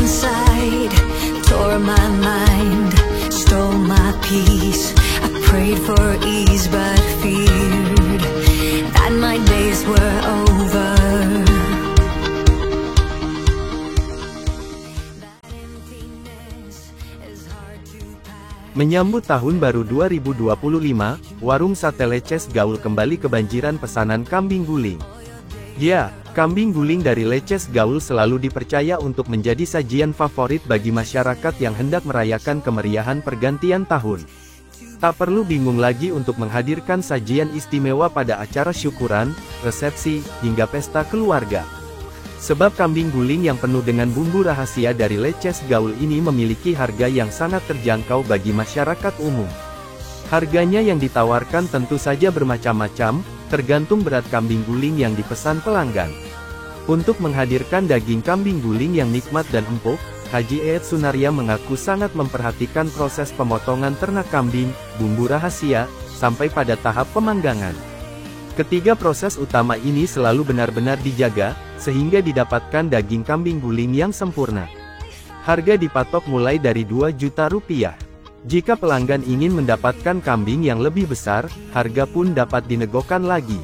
inside, tore my mind, stole my peace. I prayed for ease but feared that my days were over. Menyambut tahun baru 2025, warung sate Leces Gaul kembali kebanjiran pesanan kambing guling. Ya, kambing guling dari Leces Gaul selalu dipercaya untuk menjadi sajian favorit bagi masyarakat yang hendak merayakan kemeriahan pergantian tahun. Tak perlu bingung lagi untuk menghadirkan sajian istimewa pada acara syukuran, resepsi, hingga pesta keluarga. Sebab kambing guling yang penuh dengan bumbu rahasia dari Leces Gaul ini memiliki harga yang sangat terjangkau bagi masyarakat umum. Harganya yang ditawarkan tentu saja bermacam-macam, tergantung berat kambing guling yang dipesan pelanggan. Untuk menghadirkan daging kambing guling yang nikmat dan empuk, Haji Eet Sunaria mengaku sangat memperhatikan proses pemotongan ternak kambing, bumbu rahasia, sampai pada tahap pemanggangan. Ketiga proses utama ini selalu benar-benar dijaga, sehingga didapatkan daging kambing guling yang sempurna. Harga dipatok mulai dari Rp2 juta. Jika pelanggan ingin mendapatkan kambing yang lebih besar, harga pun dapat dinegokan lagi.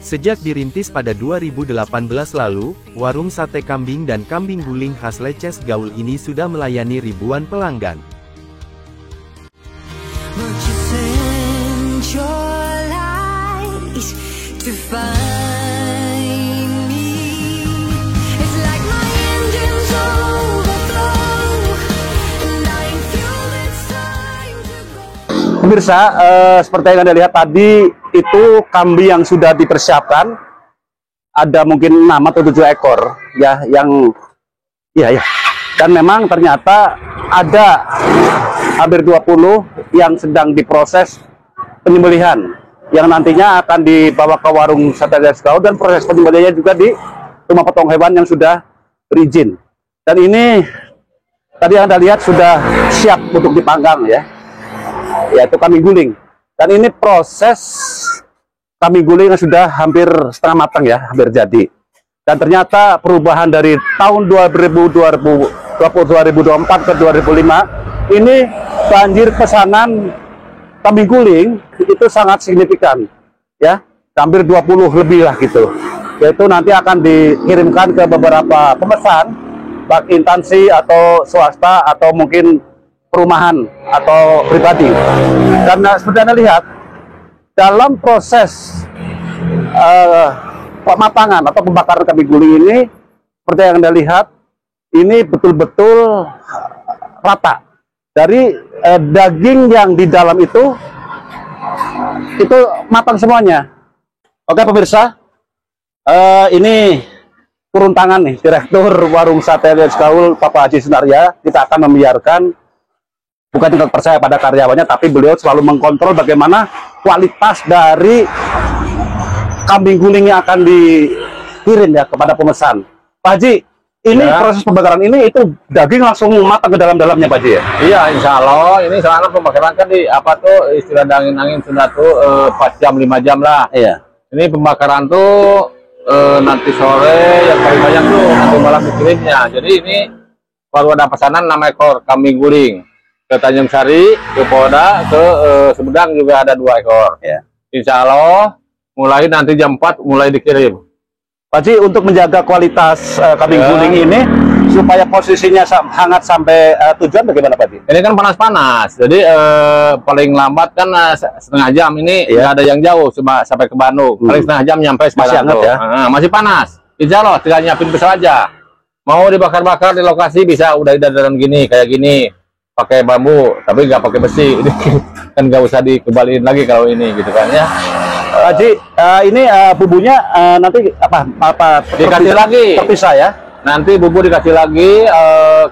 Sejak dirintis pada 2018 lalu, warung sate kambing dan kambing guling khas Leces Gaul ini sudah melayani ribuan pelanggan. To find me, it's like my engines overflow, and I ain't fueled, it's time to go. Pemirsa, seperti yang Anda lihat tadi, itu kambing yang sudah dipersiapkan, ada mungkin 6 atau 7 ekor, ya, yang, ya, dan memang ternyata ada hampir 20 yang sedang diproses penyembelihan, yang nantinya akan dibawa ke warung sate Leces Gaul, dan proses penyembelihannya juga di rumah potong hewan yang sudah berizin. Dan ini tadi yang Anda lihat sudah siap untuk dipanggang, ya, yaitu kambing guling. Dan ini proses kambing guling yang sudah hampir setengah matang, ya, hampir jadi. Dan ternyata perubahan dari tahun 2024 ke 2005 ini banjir pesanan kambing guling itu sangat signifikan, ya, hampir 20 lebih lah gitu. Yaitu nanti akan dikirimkan ke beberapa pemesan, baik instansi atau swasta atau mungkin perumahan atau pribadi. Karena seperti Anda lihat, dalam proses pematangan atau pembakaran kambing guling ini, seperti yang Anda lihat, ini betul-betul rata. Dari daging yang di dalam itu matang semuanya. Oke pemirsa, ini turun tangan nih Direktur Warung Sate Leces Gaul, Bapak Haji Sunaria. Kita akan membiarkan, bukan tinggal percaya pada karyawannya, tapi beliau selalu mengkontrol bagaimana kualitas dari kambing guling yang akan dikirim, ya, kepada pemesan. Pak Haji, ini ya, proses pembakaran ini itu daging langsung matang ke dalam-dalamnya, Pak Haji, ya? Iya, insya Allah. Ini selama pembakaran kan di apa tuh istilah angin-angin sudah tuh 4 jam 5 jam lah. Iya. Ini pembakaran tuh nanti sore yang paling banyak tuh nanti malam dikirimnya. Jadi ini baru ada pesanan 6 ekor kambing guling ke Tanjung Sari, ke Polda, ke Sumedang juga ada 2 ekor. Iya. Insya Allah mulai nanti jam 4 mulai dikirim. Pak Haji, untuk menjaga kualitas kambing guling ini supaya posisinya hangat sampai tujuan bagaimana, Pak Haji? Ini kan panas-panas, jadi paling lambat kan setengah jam. Ini nggak ada yang jauh, cuma sampai ke Bandung. Paling setengah jam nyampe masih hangat, ya? Masih panas. Insya Allah tinggal nyiapin pisau aja. Mau dibakar-bakar di lokasi bisa, udah dalam gini, kayak gini, pakai bambu, tapi nggak pakai besi. Kan nggak usah dikembaliin lagi kalau ini, gitu kan, ya. Haji, ini bumbunya nanti apa dikasih lagi terpisah, ya? Nanti bumbu dikasih lagi,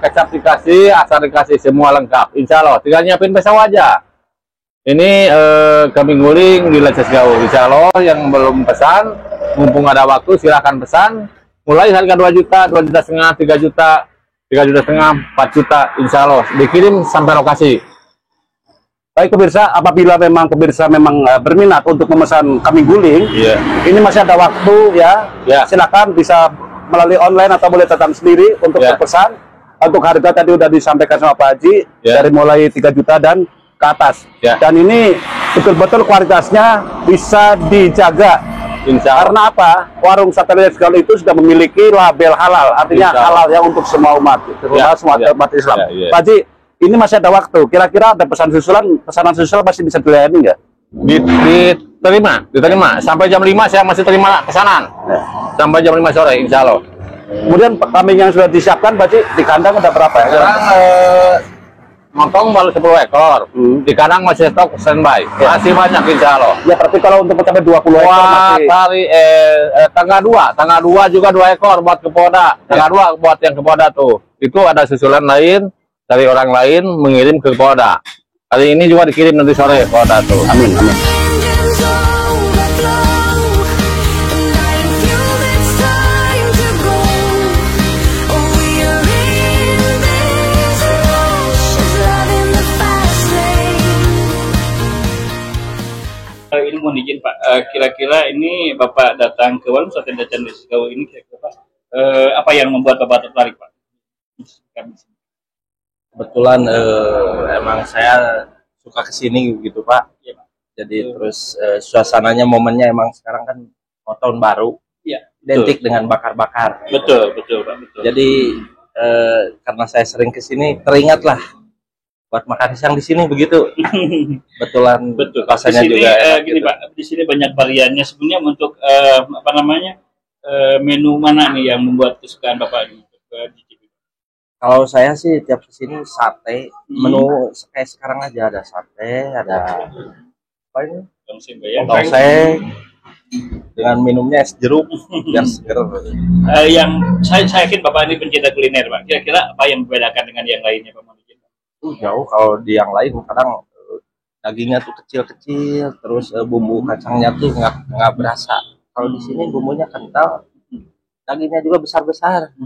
kecap dikasih, asam dikasih, semua lengkap. Insya Allah tinggal nyiapin pisau aja. Ini kambing guling di Leces Gaul. Insya Allah yang belum pesan, mumpung ada waktu silahkan pesan. Mulai harga 2 juta, 2 juta setengah, 3 juta, 3 juta setengah, 4 juta. Insya Allah dikirim sampai lokasi. Baik pemirsa, apabila memang pemirsa berminat untuk memesan kambing guling, ini masih ada waktu, ya. Silakan bisa melalui online atau boleh datang sendiri untuk berpesan. Untuk harga tadi udah disampaikan sama Pak Haji, dari mulai 3 juta dan ke atas. Dan ini betul-betul kualitasnya bisa dijaga. Karena apa? Warung Sate Let's Gaul itu sudah memiliki label halal, artinya halal ya untuk semua umat, terutama semua umat Islam. Pak Haji, ini masih ada waktu. Kira-kira ada pesanan susulan masih bisa dilayani nggak? Diterima. Sampai jam 5 saya masih terima pesanan. Sampai jam 5 sore, insya Allah. Kemudian kambing yang sudah disiapkan, Pak Haji, di kandang udah berapa ya? Sekarang motong baru 10 ekor. Di kandang masih stok standby. Masih banyak insya Allah. Ya, berarti kalau untuk mencapai 20 ekor masih... tanggal 2 juga 2 ekor buat ke Poda. Tanggal 2 buat yang ke Poda tuh. Itu ada susulan lain dari orang lain mengirim ke Poda. Hari ini juga dikirim nanti sore ke Poda tuh. Amin, amin. Ini mohon izin Pak, kira-kira ini Bapak datang ke warung Sate Let's Gaul ini kira-kira Pak, apa yang membuat Bapak tertarik Pak? Kebetulan emang saya suka kesini gitu Pak. Ya, Pak. Jadi terus suasananya, momennya emang sekarang kan mau tahun baru. Iya. Identik dengan bakar-bakar. Betul Pak, betul. Jadi karena saya sering kesini, teringatlah buat makan siang di sini begitu. Betulan Betul. rasanya di sini, juga gini gitu. Pak, di sini banyak variannya sebenarnya untuk apa namanya menu mana nih yang membuat kesukaan Bapak di sini? Kalau saya sih tiap kesini sate, menu kayak sekarang aja ada sate, ada apa ini? Tongseng dengan minumnya es jeruk biar seger. Yang saya yakin Bapak ini pencinta kuliner Pak. Kira-kira apa yang membedakan dengan yang lainnya Pak? Jauh kalau di yang lain kadang dagingnya tuh kecil-kecil, terus bumbu kacangnya tuh nggak berasa. Kalau di sini bumbunya kental, dagingnya juga besar-besar.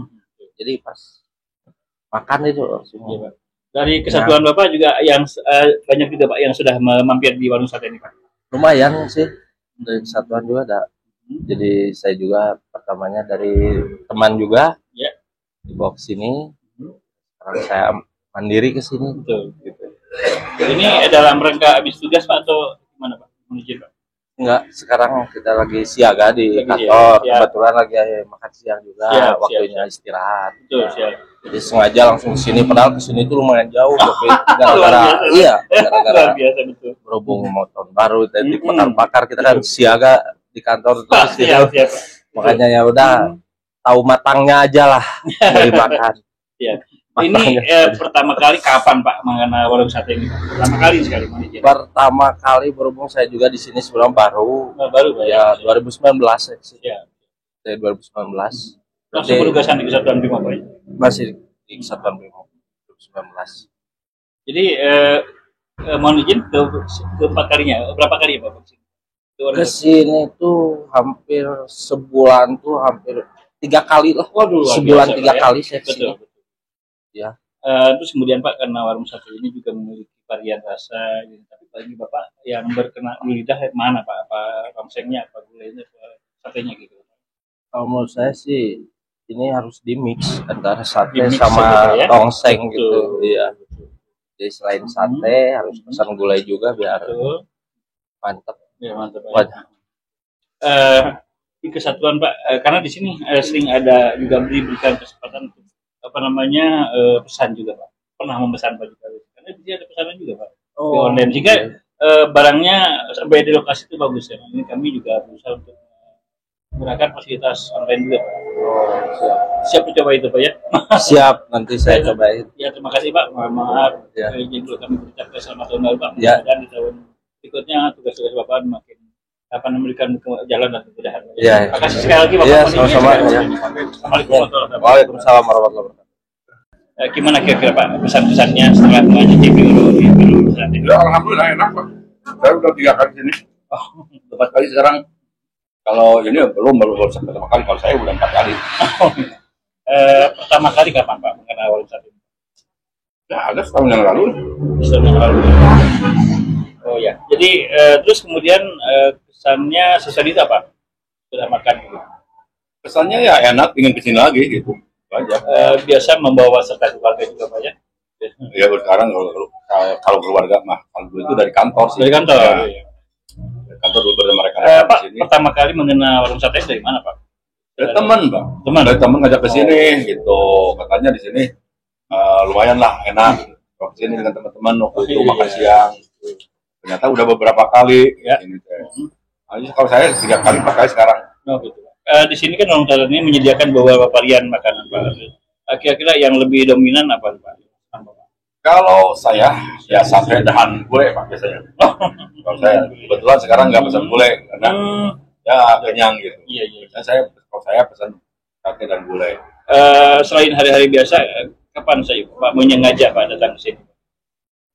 Jadi pas makan itu semua. Dari kesatuan Bapak juga yang banyak juga Pak yang sudah mampir di warung sate ini Pak. Lumayan sih, dari kesatuan juga ada. Jadi saya juga pertamanya dari teman juga dibawa ke sini. Sekarang saya mandiri ke sini. Betul. Gitu. Ini dalam rangka habis tugas Pak atau gimana Pak? Menuju Pak? Enggak, sekarang kita lagi siaga di kantor. Kebetulan lagi makan siang juga, waktunya istirahat. Betul, siap. Jadi sengaja langsung ke sini, padahal ke sini itu lumayan jauh, tapi gara-gara biasa betul. Berhubung mau tahun baru, jadi bakar-bakar kita kan siaga di kantor terus gitu. Makanya ya udah tahu matangnya aja lah dari makan. Iya. Ini pertama kali kapan Pak mengenal warung sate ini? Pertama kali sekali manajer. Pertama kali berhubung saya juga di sini sebelum baru Pak ya 2019 ya. Dari 2019. Langsung penugasan di Kesatuan Brimob Pak. Masih di Kesatuan Brimob 2019. Jadi mohon izin keempat kalinya, berapa kali ya Pak? Kesini tuh hampir sebulan tuh hampir 3 kali lah. Waduh, sebulan 3 kali saya kesini. Betul. Ya. Terus kemudian Pak, karena warung sate ini juga memiliki varian rasa, gitu. Tapi bagi Bapak yang berkenan di lidah mana Pak? Apa tongsengnya, apa gulainya, apa satenya gitu? Kalau menurut saya sih ini harus dimix antara sate Di-mix sama ya? tongseng Betul. gitu. Iya. Jadi selain sate harus pesan gulai juga biar mantap. Ya mantap. Banyak. Di kesatuan Pak, karena di sini sering ada juga diberikan kesempatan untuk apa namanya pesan juga Pak. Pernah memesan Pak juga. Karena di sini ada pesanan juga Pak. Di online sehingga barangnya sampai di lokasi itu bagus ya. Ini kami juga berusaha untuk menggunakan fasilitas online juga Pak. Siap dicoba itu Pak ya. Siap, nanti saya cobain. Ya terima kasih Pak. Maaf Ya. izin dulu kami berucapkan selamat tahun baru Pak. Ya. Dan di tahun berikutnya tugas-tugas Bapak makin memberikan jalan dan kemudahan. Ya. Terima kasih sekali lagi Bapak. Ya, Kondisinya sama-sama. sekali. Ya. Assalamualaikum warahmatullahi wabarakatuh. Waalaikumsalam warahmatullahi wabarakatuh. Gimana kira-kira Pak pesan-pesannya setelah mengikuti Warung Sate ini? Ya, alhamdulillah enak Pak. Saya udah 3 kali sini. 4 kali sekarang. Kalau ini baru sampai pertama kali. Kalau saya udah 4 kali. Pertama kali kapan Pak mengenal warung sate ini? Ya, ada setahun yang lalu. Setahun yang lalu. Oh ya. Jadi terus kemudian kesannya sesuai itu apa? Sudah makan gitu. Kesannya ya enak, ingin kesini lagi gitu. aja. Biasa membawa serta keluarga juga Pak ya? Ya sekarang kalau keluarga mah kalau dulu itu dari kantor sih. Dari kantor. Ya, Iya. dari kantor dulu mereka Pak, di sini. pertama kali mengenal warung sate dari mana Pak? Dari teman, Bang. Teman. Dari teman ngajak ke sini gitu. Katanya di sini lumayan lah enak. Kalau ke sini dengan teman-teman waktu itu makan siang. Ternyata udah beberapa kali Ya. ini teh. Kalau saya 3 kali 4 kali sekarang. Oh gitu. Di sini kan warung sate ini menyediakan beberapa varian makanan Pak. Kira-kira yang lebih dominan apa Pak? Kalau saya ya sate dan gulai Pak biasanya. Kalau saya kebetulan sekarang nggak pesan gulai karena ya kenyang gitu. Iya. Kalau saya pesan sate dan gulai. Selain hari-hari biasa, kapan saya Pak menyengaja Pak datang ke sini?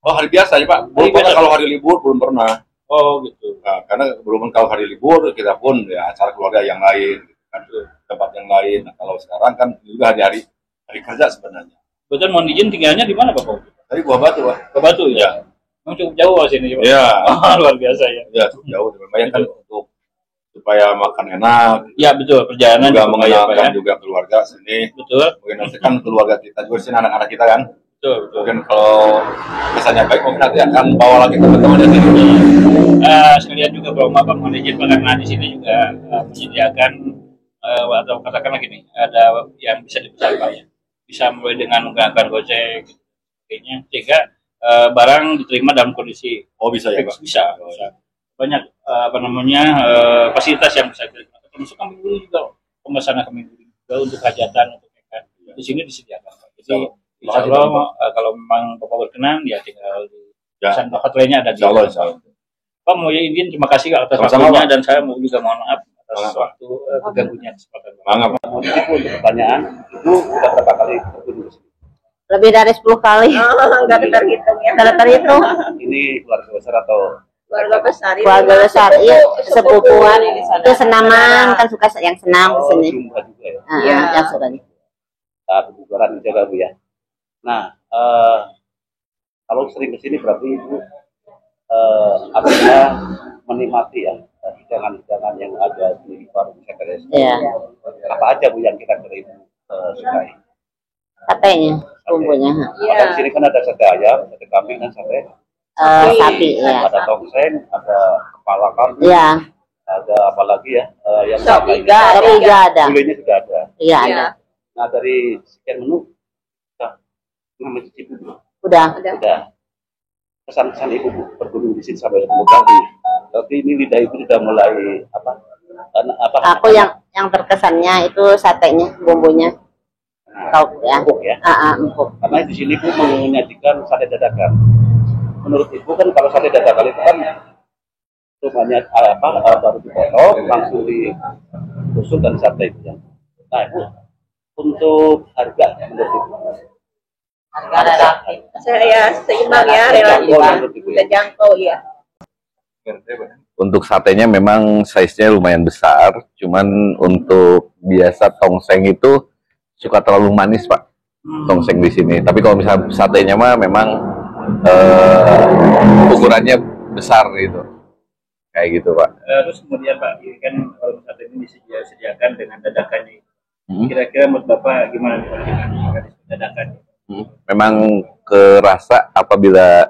Oh hari biasa ya Pak. Belum Hari pernah biasa. kalau hari libur belum pernah. Oh gitu. Nah, karena belum kalau hari libur kita pun ya acara keluarga yang lain, kan, tempat yang lain. Nah, kalau sekarang kan juga hari kerja sebenarnya. Betul mohon izin tinggalnya di mana Pak? Dari Buah Batu Pak. Ke Batu ya. Memang cukup jauh Pak sini Pak. Iya. Luar biasa ya. Ya cukup jauh. Lumayan kan untuk supaya makan enak. Ya betul perjalanan Juga cukup banyak, Pak, mengenalkan ya. juga keluarga sini. Betul. Mungkin nanti kan keluarga kita juga sini anak-anak kita kan. Betul. Mungkin kalau kesannya baik mungkin nanti akan bawa lagi teman-teman dari sini. Sekalian juga kalau Bapak mohon izin Pak karena di sini juga menyediakan atau katakanlah gini ada yang bisa dipesan Pak ya. Bisa mulai dengan menggunakan Gojek sebagainya sehingga barang diterima dalam kondisi Oh bisa ya Pak? bisa. Banyak fasilitas yang bisa kita termasuk kami dulu juga pemesanan kami dulu juga untuk hajatan untuk ikan di sini disediakan Pak. Jadi insya Allah kalau memang Bapak berkenan ya tinggal di pesan tempat lainnya ada di Insya Allah. Pak mau izin terima kasih atas Sama-sama, waktunya Pak. dan saya mau juga mohon maaf atas Sama-sama. waktu terganggunya kesempatan Bapak. Mangga Pak. Untuk pertanyaan itu udah berapa kali berkunjung ke sini? Lebih dari 10 kali. Nggak terhitung ya. Tidak terhitung. Ini keluarga besar atau Keluarga besar. Keluarga besar, iya, sepupuan, itu senaman, kan suka yang senam ke sini. jumlah juga ya? Iya. Yang suka. Kebugaran dijaga Bu ya. Nah, kalau sering ke sini berarti Ibu artinya menikmati ya hidangan-hidangan yang ada di warung sate. Iya. Apa aja Bu yang kira-kira Ibu sukai? Satenya, bumbunya. Maka di sini kan ada sate ayam, sate kambing dan sate. Sapi, ya. Ada tongseng, ada kepala kambing, Iya. ada apa lagi ya? Yang Sop lain. iga. Tapi juga ada. Gulainya sudah ada. Iya, ada. Nah dari sekian menu, nah, mencicipi Bu. Udah. Sudah. Kesan-kesan Ibu Bu, berkunjung di sini sampai 10 kali. Tapi ini lidah Ibu sudah mulai apa? Aku yang terkesannya itu satenya, bumbunya. Tahu ya. empuk ya. Empuk. Karena di sini Bu menyajikan sate dadakan. Menurut Ibu kan kalau sate dadakan itu kan rumahnya baru dipotong langsung ditusuk dan sate itu ya. Nah Ibu untuk harga menurut Ibu Saya seimbang ya, relatif bisa jangkau ya. Untuk satenya memang size-nya lumayan besar, cuman untuk biasa tongseng itu suka terlalu manis Pak, tongseng di sini. Tapi kalau misalnya satenya mah memang ukurannya besar gitu, kayak gitu Pak. Terus kemudian Pak, ini kan warung sate ini disediakan dengan dadakannya. Kira-kira menurut Bapak gimana nih Pak dengan dadakan? Memang kerasa apabila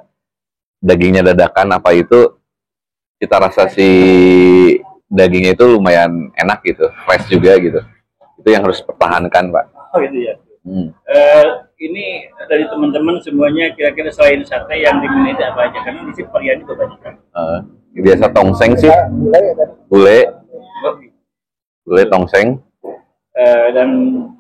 dagingnya dadakan apa itu, kita rasa si dagingnya itu lumayan enak gitu, fresh juga gitu. Itu yang harus pertahankan Pak. Oh gitu ya. Ini dari teman-teman semuanya kira-kira selain sate yang diminati apa aja? Karena di sini variannya juga banyak kan. Biasa tongseng sih, gulai tongseng. Dan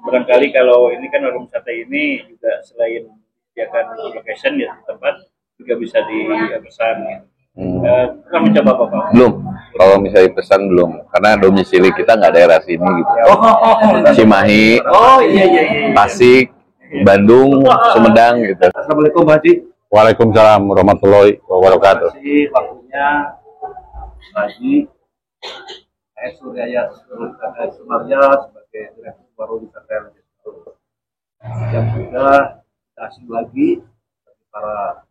barangkali kalau ini kan warung sate ini juga selain disediakan location ya tempat juga bisa dipesan. Pernah mencoba Bapak? Belum. Kalau misalnya pesan belum, karena domisili kita nggak daerah sini gitu. Cimahi, Iya. Tasik, Bandung, Sumedang gitu. Assalamualaikum Pak Haji. Waalaikumsalam warahmatullahi wabarakatuh. Terima kasih waktunya Pak Haji. Saya Suryaya Sumarya sebagai Direktur Warung Sate yang sudah asing lagi bagi para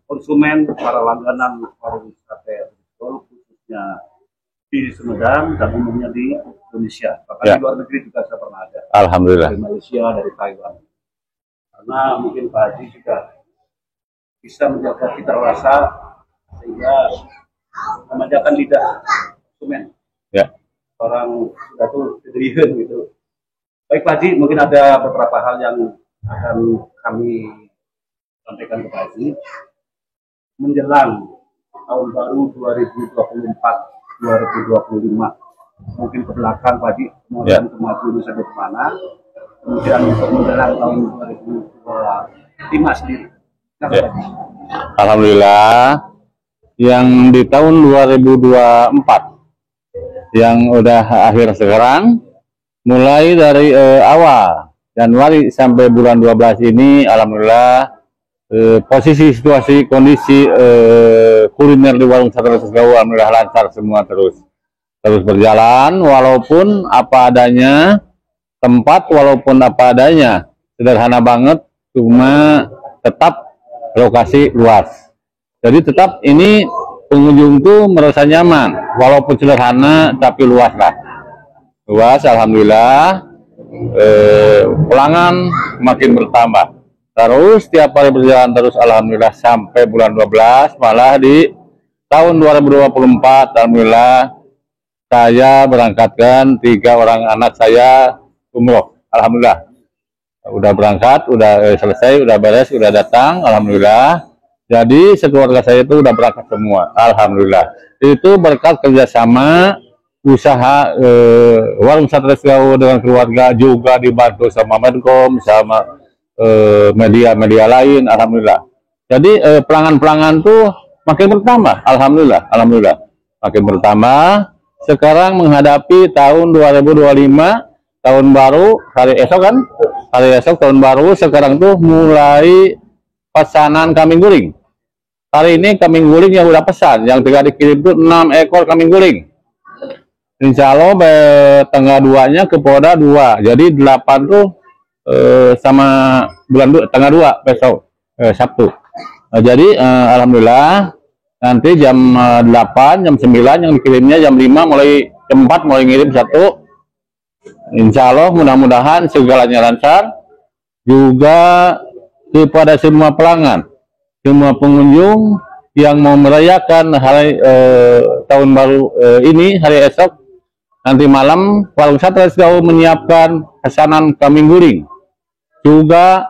konsumen, para langganan warung sate khususnya di Sumedang dan umumnya di Indonesia. Bahkan Ya. di luar negeri juga saya pernah ada. Alhamdulillah. dari Malaysia, dari Taiwan. Karena mungkin Pak Haji juga bisa menjaga cita rasa sehingga memanjakan lidah konsumen. Ya. Orang sudah tuh kedirian gitu. Baik Pak Haji, mungkin ada beberapa hal yang akan kami sampaikan ke Pak Haji menjelang tahun baru 2024-2025. Mungkin ke belakang Pak Haji, kemudian kemaju Nusa Dua kemana, kemudian menjelang tahun 2025 sendiri. Nah, Ya. Alhamdulillah, yang di tahun 2024 yang udah akhir sekarang, mulai dari awal Januari sampai bulan 12 ini, alhamdulillah posisi situasi kondisi kuliner di warung Sate Leces Gaul alhamdulillah lancar semua, terus berjalan walaupun apa adanya, tempat walaupun apa adanya, sederhana banget, cuma tetap lokasi luas. Jadi tetap ini pengunjung tuh merasa nyaman, walaupun sederhana tapi luas lah. Luas, alhamdulillah. Pelanggan makin bertambah. Terus tiap hari berjalan terus, alhamdulillah sampai bulan 12, malah di tahun 2024, alhamdulillah saya berangkatkan 3 orang anak saya umroh, alhamdulillah. Udah berangkat, udah selesai, udah beres, udah datang, alhamdulillah. Jadi sekeluarga saya itu udah berangkat semua, alhamdulillah. Itu berkat kerjasama usaha warung Sate Leces Gaul dengan keluarga, juga dibantu sama Medcom, sama media-media lain, alhamdulillah. Jadi pelanggan-pelanggan tuh makin bertambah, alhamdulillah, alhamdulillah, makin bertambah. Sekarang menghadapi tahun 2025, tahun baru, hari esok kan, hari esok tahun baru. Sekarang tuh mulai pesanan kambing guling. Hari ini kambing guling yang udah pesan, yang tinggal dikirim tuh 6 ekor kambing guling. Insya Allah tanggal 2-nya ke Polda 2, jadi 8 tuh sama bulan tanggal 2 besok, Sabtu. Jadi alhamdulillah nanti jam 8, jam 9 yang dikirimnya, jam 5 mulai, jam 4 mulai ngirim 1. Insya Allah mudah-mudahan segalanya lancar. Juga kepada semua pelanggan, semua pengunjung yang mau merayakan hari tahun baru ini, hari esok, nanti malam warung Sate Leces Gaul menyiapkan pesanan kambing guling. Juga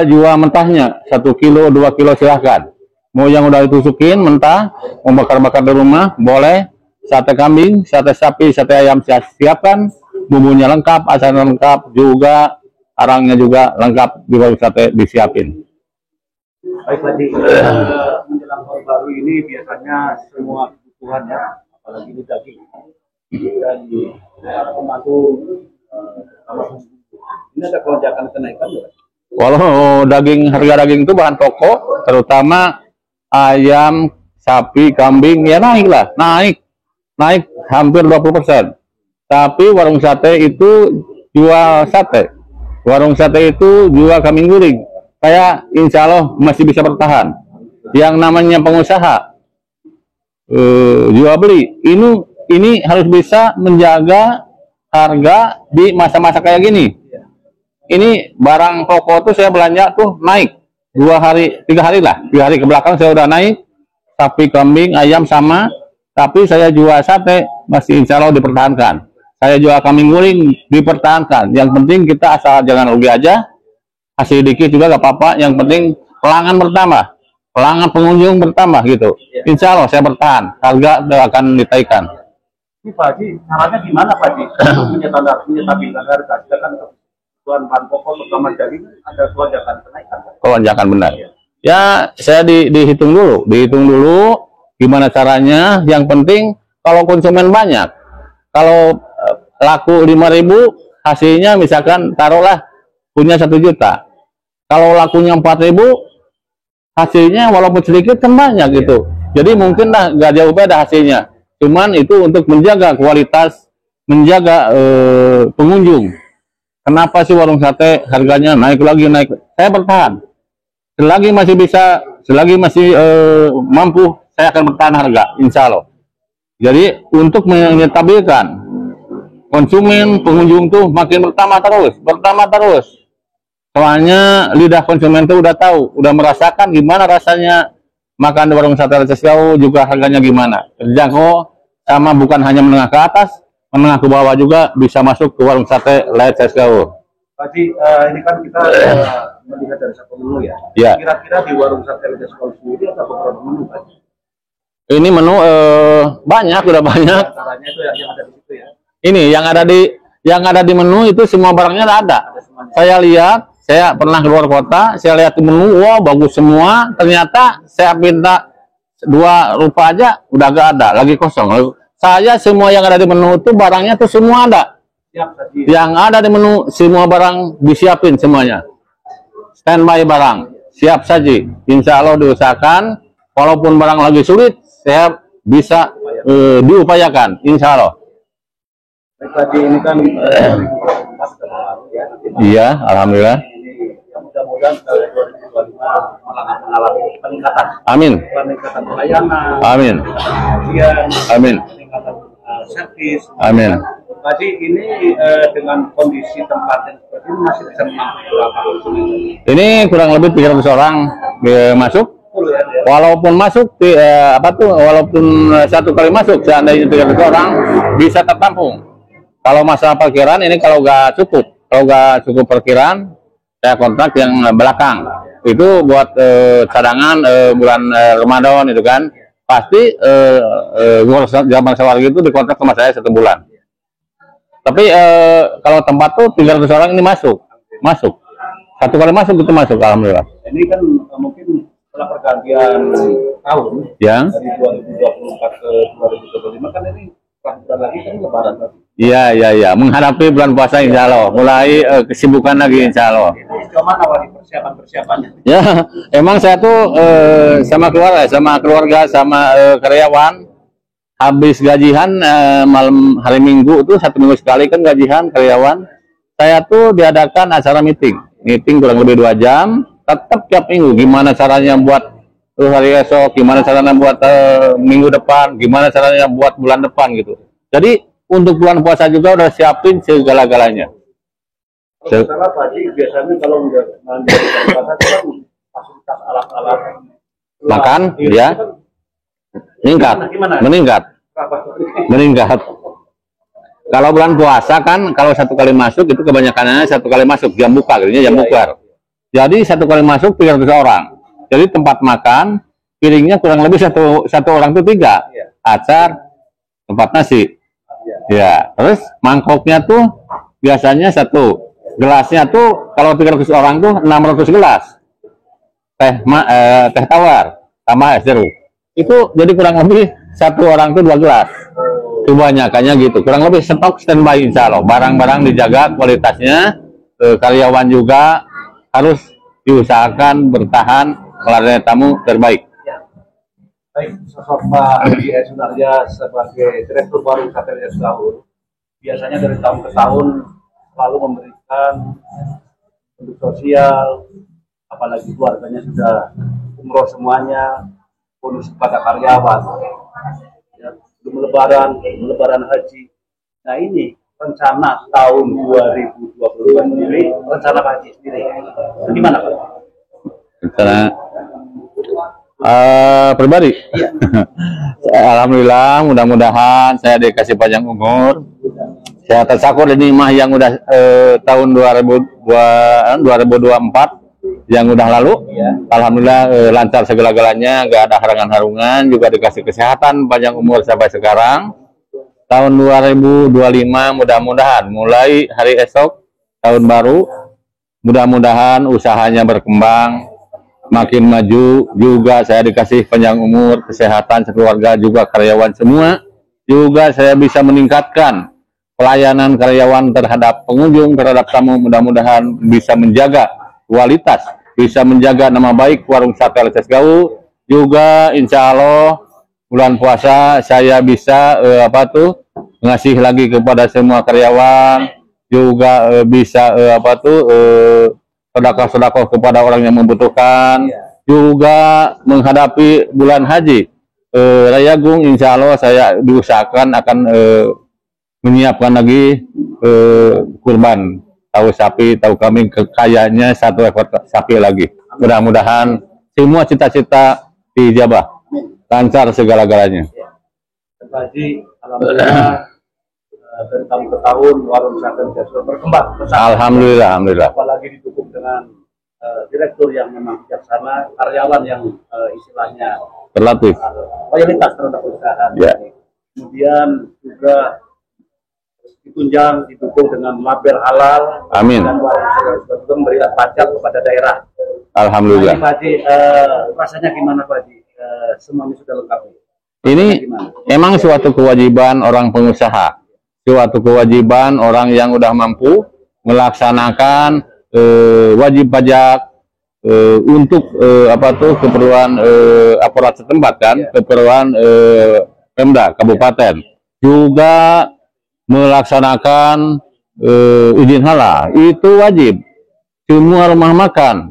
jual mentahnya 1 kilo, 2 kilo silahkan. Mau yang udah ditusukin mentah, mau bakar-bakar di rumah boleh. Sate kambing, sate sapi, sate ayam siapkan, bumbunya lengkap, asalnya lengkap, juga arangnya juga lengkap, di warung sate disiapin. Baik Pak Haji, menjelang tahun baru ini biasanya semua kebutuhan ya, apalagi di daging dan pembantu ini ada lonjakan kenaikan ya? Walau harga daging itu bahan pokok, terutama ayam, sapi, kambing, ya naik lah, naik hampir 20%. Tapi warung sate itu jual sate, warung sate itu jual kambing guling. Saya insya Allah masih bisa bertahan. Yang namanya pengusaha jual beli, ini harus bisa menjaga harga di masa-masa kayak gini. Ini barang pokok tuh saya belanja tuh naik 2 hari, 3 hari lah, 3 hari ke belakang saya udah naik. Sapi, kambing, ayam sama. Tapi saya jual sate masih insya Allah dipertahankan. Saya jual kambing guling dipertahankan. Yang penting kita asal jangan rugi aja. Hasil dikit juga gak apa-apa. Yang penting pelanggan bertambah, pelanggan pengunjung bertambah gitu. Insya Allah saya bertahan. Harga akan ditaikan. Ini Pak Haji, caranya gimana Pak Haji? Menyetabilkan harga, sedangkan kebutuhan bahan pokok terutama daging ada lonjakan kenaikan. Lonjakan benar. Ya saya dihitung dulu gimana caranya. Yang penting kalau konsumen banyak, kalau laku 5.000, hasilnya misalkan taruhlah punya 1 juta. Kalau lakunya 4.000, hasilnya walaupun sedikit kan banyak gitu. Jadi mungkin lah gak jauh beda hasilnya. Cuman itu untuk menjaga kualitas, menjaga pengunjung. Kenapa sih warung sate harganya naik lagi naik? Saya bertahan. Selagi masih bisa, selagi masih mampu, saya akan bertahan harga, insya Allah. Jadi untuk menyetabilkan konsumen, pengunjung tuh makin bertambah terus. Soalnya lidah konsumen tuh udah tahu, udah merasakan gimana rasanya makan di warung sate Leces Gaul, juga harganya gimana. Terjangkau, sama bukan hanya menengah ke atas, menengah ke bawah juga bisa masuk ke warung sate Leces Gaul. Pak Haji, ini kan kita melihat dari satu menu ya. Ya. Kira-kira di warung sate Leces Gaul sendiri ada beberapa menu, Pak Haji? Ini menu banyak, udah banyak. Caranya itu yang ada di situ ya. Ini yang ada di menu itu semua barangnya ada. Saya lihat, saya pernah keluar kota, saya lihat di menu, wow bagus semua. Ternyata saya minta 2 rupa aja udah gak ada, lagi kosong. Saya semua yang ada di menu itu barangnya tuh semua ada. Yang ada di menu semua barang disiapin semuanya. Standby barang, siap saji. Insya Allah diusahakan, walaupun barang lagi sulit, saya bisa diupayakan, insya Allah. Tadi ini kan Iya, alhamdulillah. Mudah-mudahan 2025 malah mengalami peningkatan. Amin. Peningkatan pelayanan. Amin. Kemudian Amin. peningkatan servis. Amin. Jadi ini dengan kondisi tempat yang seperti ini masih bisa menampung berapa konsumen? Ini kurang lebih 300 orang masuk. Walaupun masuk walaupun 1 kali masuk seandainya 300 orang bisa tertampung. Kalau masalah parkiran ini kalau nggak cukup parkiran, saya kontak yang belakang. Itu buat cadangan bulan Ramadan itu kan. Pasti zaman sawargi itu dikontrak sama saya 1 bulan. Tapi kalau tempat tuh 300 orang ini masuk. 1 kali masuk itu masuk, alhamdulillah. Ini kan mungkin setelah pergantian tahun yang dari 2024 ke 2025 kan ini bulan lagi kan lebaran lagi. Iya. Menghadapi bulan puasa insya Allah. Mulai kesibukan lagi insya Allah. Cuman awal persiapannya? Ya, emang saya tuh sama keluarga, sama karyawan, habis gajian malam hari Minggu itu 1 minggu sekali kan gajian karyawan. Saya tuh diadakan acara meeting kurang lebih 2 jam. Tetap tiap minggu gimana caranya buat hari esok, gimana caranya buat minggu depan, gimana caranya buat bulan depan gitu. Jadi untuk bulan puasa juga udah siapin segala-galanya. Salah Pak Haji, biasanya kalau udah puasa kan fasilitas alat-alat makan ya meningkat. Kalau bulan puasa kan kalau 1 kali masuk itu kebanyakannya 1 kali masuk jam buka, jam bukar. Jadi 1 kali masuk 300 orang. Jadi tempat makan piringnya kurang lebih satu orang itu 3 acar, tempat nasi. Ya, terus mangkoknya tuh biasanya 1, gelasnya tuh kalau 300 orang tuh 600 gelas. Teh tawar sama es jeruk. Itu jadi kurang lebih 1 orang tuh 2 gelas. Kebanyakannya gitu. Kurang lebih stok standby insya Allah. Barang-barang dijaga kualitasnya. Karyawan juga harus diusahakan bertahan melayani tamu terbaik. Baik, sosok Pak Haji Sunarja sebagai Direktur Warung Sate Leces Gaul biasanya dari tahun ke tahun selalu memberikan bentuk sosial, apalagi keluarganya sudah umroh semuanya, bonus kepada karyawan, ya, belum lebaran haji. Nah ini rencana tahun 2022 sendiri, rencana Pak Haji sendiri, gimana Pak? Rencana pribadi. Alhamdulillah, mudah-mudahan saya dikasih panjang umur. Saya tersakur ini mah yang udah tahun 2024 yang udah lalu. Alhamdulillah lancar segala-galanya, gak ada halangan-harungan, juga dikasih kesehatan panjang umur sampai sekarang. Tahun 2025 mudah-mudahan mulai hari esok tahun baru, mudah-mudahan usahanya berkembang makin maju, juga saya dikasih panjang umur, kesehatan sekeluarga, juga karyawan semua, juga saya bisa meningkatkan pelayanan karyawan terhadap pengunjung, terhadap tamu. Mudah-mudahan bisa menjaga kualitas, bisa menjaga nama baik Warung Sate Leces Gaul. Juga insya Allah bulan puasa saya bisa ngasih lagi kepada semua karyawan, juga bisa sedekah-sedekah kepada orang yang membutuhkan, juga menghadapi bulan haji Rayagung, insya Allah saya diusahakan akan menyiapkan lagi kurban tahu sapi, tahu kambing, kayaknya 1 ekor sapi lagi. Mudah-mudahan semua cita-cita dijabah, lancar segala-galanya. Pak Haji, alhamdulillah dari tahun ke tahun warung sate sudah berkembang. Alhamdulillah, alhamdulillah. Apalagi didukung dengan direktur yang memang bijaksana, karyawan yang istilahnya Terlatih. loyalitas terhadap perusahaan. Ya. Kemudian juga ditunjang, didukung dengan label halal. Amin. Dan warung sate juga memberikan pajak kepada daerah. Alhamdulillah. Nah, Pak Haji, rasanya gimana Pak Haji? Semuanya sudah lengkap. Ini emang suatu kewajiban orang pengusaha, suatu kewajiban orang yang udah mampu melaksanakan wajib pajak untuk keperluan aparat setempat kan, keperluan Pemda Kabupaten, juga melaksanakan izin halal, itu wajib. Semua rumah makan,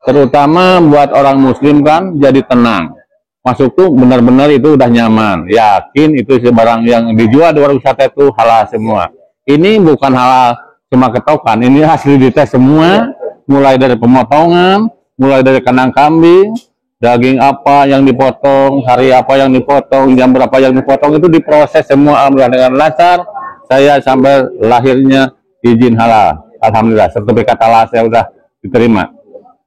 terutama buat orang muslim kan, jadi tenang. Masuk tuh benar-benar itu udah nyaman, yakin itu barang yang dijual di warung sate itu halal semua. Ini bukan halal cuma ketokan, ini asli dites semua, mulai dari pemotongan, mulai dari kandang kambing, daging apa yang dipotong, hari apa yang dipotong, jam berapa yang dipotong, itu diproses semua alhamdulillah dengan lancar. Saya sampai lahirnya izin halal, alhamdulillah, sertifikat halal saya udah diterima.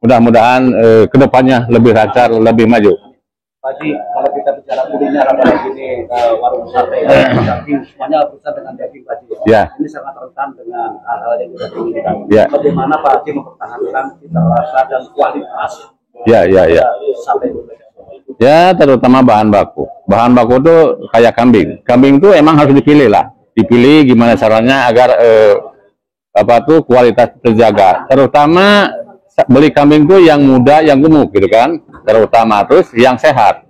Mudah-mudahan kedepannya lebih lancar, lebih maju. Pak Haji, kalau kita bicara kuliner apalagi ini warung sate daging, semuanya berusaha dengan daging Pak Haji. Ya. Ini sangat rentan dengan hal-hal yang kita inginkan. Ya. Bagaimana Pak Haji mempertahankan cita rasa dan kualitas Ya. sate? Ya, terutama bahan baku. Bahan baku itu kayak kambing. Kambing itu emang harus dipilih lah. Dipilih gimana caranya agar kualitas terjaga. Terutama beli kambing itu yang muda, yang gemuk gitu kan. Terutama terus yang sehat.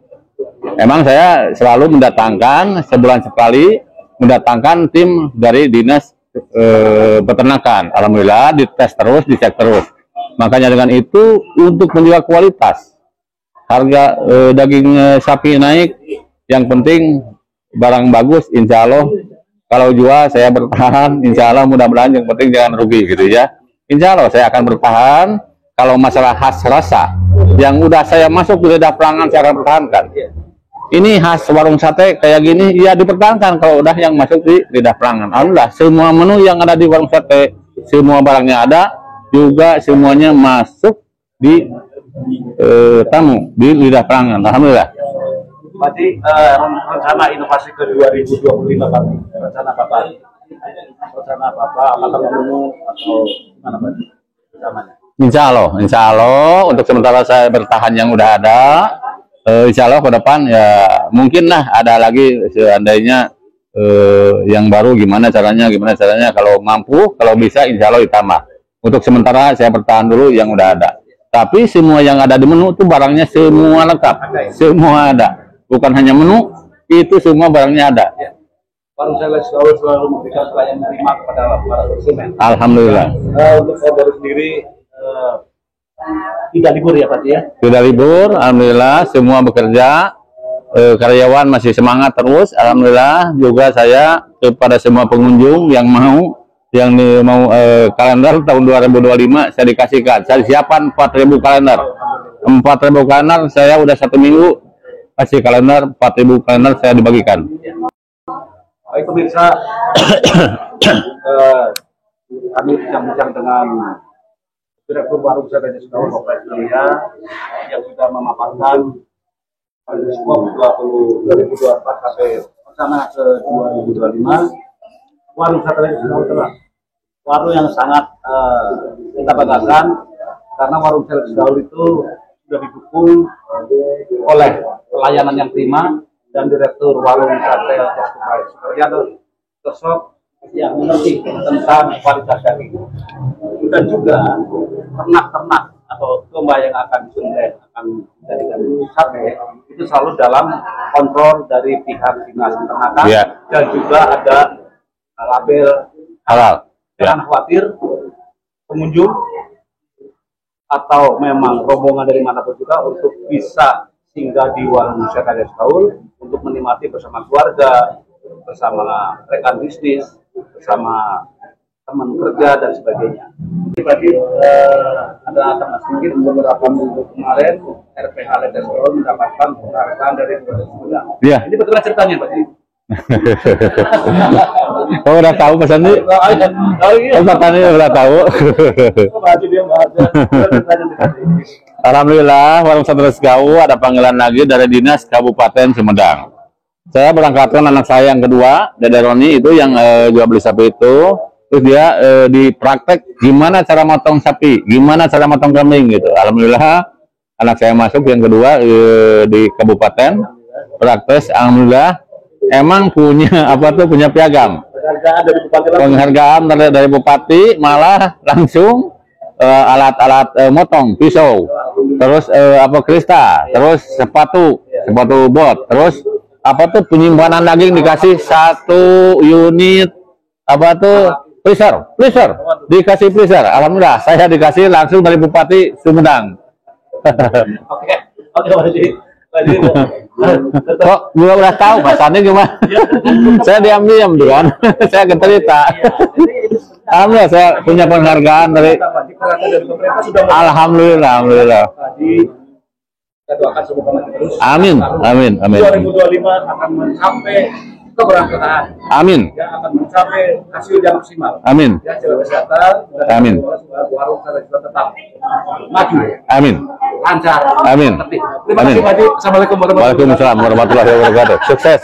Emang saya selalu mendatangkan sebulan sekali mendatangkan tim dari dinas peternakan. Alhamdulillah dites terus, dicek terus. Makanya dengan itu untuk menjaga kualitas. Harga daging sapi naik, yang penting barang bagus, insya Allah. Kalau jual saya bertahan, insya Allah mudah-mudahan yang penting jangan rugi gitu ya. Insya Allah saya akan bertahan. Kalau masalah khas rasa, yang udah saya masuk di lidah pelanggan saya akan pertahankan. Ini khas warung sate kayak gini, ya dipertahankan kalau udah yang masuk di lidah pelanggan. Alhamdulillah, semua menu yang ada di warung sate, semua barangnya ada, juga semuanya masuk di tamu, di lidah pelanggan. Alhamdulillah. Pak Haji, rencana inovasi ke 2025 Pak, rencana Bapak? Rencana Bapak, apakah menu atau gimana Pak? Rencananya? Insya Allah untuk sementara saya bertahan yang udah ada. Insya Allah ke depan ya mungkin lah ada lagi seandainya yang baru gimana caranya kalau mampu, kalau bisa insya Allah ditambah. Untuk sementara saya bertahan dulu yang udah ada. Tapi semua yang ada di menu itu barangnya semua lengkap, semua ada. Bukan hanya menu, itu semua barangnya ada. Warung sate selalu memberikan pelayanan prima kepada para konsumen. Alhamdulillah. Untuk saya baru sendiri tidak libur ya Pak ya? Tidak libur, alhamdulillah semua bekerja, karyawan masih semangat terus, alhamdulillah. Juga saya kepada semua pengunjung yang mau kalender tahun 2025 saya dikasihkan. Saya siapkan 4.000 kalender. 4.000 kalender saya udah 1 minggu kasih kalender, 4.000 kalender saya dibagikan. Baik pemirsa, kami bincang-bincang dengan Direktur Warung Sate Gaul Australia yang sudah memaparkan Persiskop 2024 sampai rencana ke 2025. Warung Sate Gaul telah warung yang sangat kita banggakan karena Warung Sate Gaul itu sudah didukung oleh pelayanan yang prima dan Direktur Warung Sate Gaul sosok yang mengerti tentang kualitas daging dan juga ternak-ternak atau domba yang akan disembelih akan dijadikan sate itu selalu dalam kontrol dari pihak dinas peternakan dan juga ada label halal. Jangan khawatir pengunjung atau memang rombongan dari manapun juga untuk bisa singgah di Warung Sate Gaul untuk menikmati bersama keluarga bersama rekan bisnis, bersama teman kerja dan sebagainya. Tadi ada tambah sedikit beberapa minggu kemarin RPH Leces Gaul mendapatkan penghargaan dari Sumedang. Iya. Ini betul ceritanya Pak Haji. Oh, udah tahu Mas Andi? Oh, Pak Tani udah tahu. Alhamdulillah, Warung Sate Leces Gaul ada panggilan lagi dari Dinas Kabupaten Sumedang. Saya berangkatkan anak saya yang kedua, Dede Roni itu yang jual beli sapi itu. Terus dia di praktek gimana cara motong sapi, gimana cara motong kambing gitu. Alhamdulillah, anak saya masuk yang kedua di kabupaten praktek. Alhamdulillah. Emang punya punya piagam penghargaan dari bupati, malah langsung alat-alat motong pisau, terus krista, terus sepatu bot, terus penyimpanan daging dikasih 1 unit freezer dikasih freezer. Alhamdulillah saya dikasih langsung dari bupati Sumedang. Kok gue udah tahu Mas Andi gimana? Saya diam-diam tuh kan. Saya cerita. Alhamdulillah saya punya penghargaan dari. Alhamdulillah. Amin. 2025 akan mencapai keberangkatan. Amin. Ya, akan mencapai hasil yang maksimal. Amin. Ya, jaga kesehatan. Amin. Warung Sate tetap maju. Amin. Lancar. Amin. Terima kasih Pak Haji. Assalamualaikum warahmatullahi wabarakatuh. Waalaikumsalam warahmatullahi wabarakatuh. Sukses.